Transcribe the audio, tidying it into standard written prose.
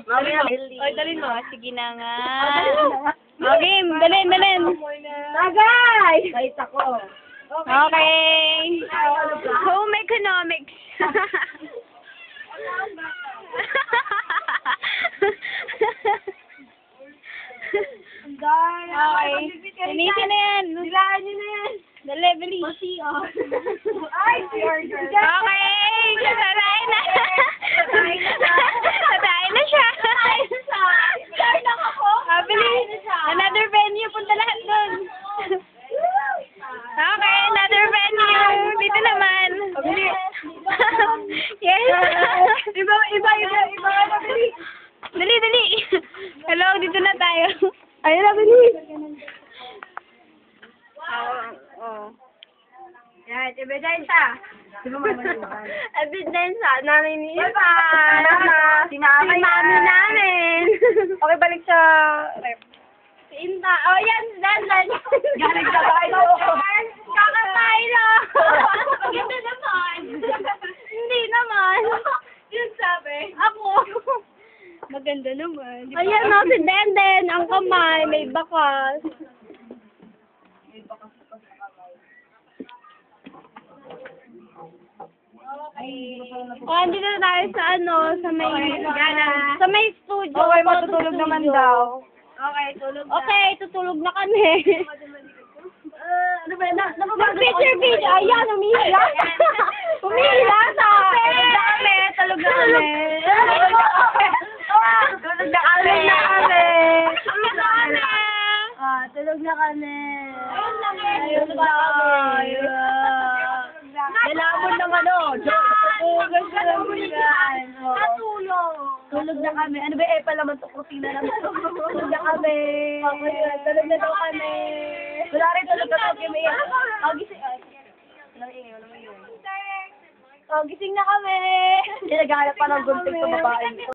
Oy, dalhin mo. Sige na nga. Okay, dalhin. Tagay! Wait ako. Okay. Home economics. Okay. Linisin na yan. Dilaan nyo na yan. Dali, bilis. Ay, order. Okay. Sasarayin na. Sasarayin na siya. Start lang ako. Bilis. Another venue. Punta lahat dun. Okay, another venue. Dito naman. Yes. Iba. Dali. Hello, dito na tayo. Ayun na, bilis. Yan, ebidensya. Di ba mama nyo? Ebidensya, nanay ni Iba. Si mami namin. Okay, balik sa rep. Si Inta. Oh, yan, dan. Galing sa bayo. Kakatay lang. Maganda naman. Hindi naman. Yun sabi. Ako. Maganda naman. Ayan no, si Denden, ang kamay, may bakas. Andito na tayo sa sa may studio. Okay, matutulog naman daw. Okay, tulog na. Okay, tutulog na kami. Ano ba? Picture video. Ayan, umihila. Umihila sa dami. Tulog na kami. Tulog na kami. Tulog na kami. Ayun na kami. Dalamon ng ano. Tugas na lang yan. Tulog na kami. Ano ba pala naman ito? Kurtina naman. Tulog na kami. Tulog na daw kami. Wala rin tulog na kami. Gising na kami. Ginagahanap pa ng gunting sa babae.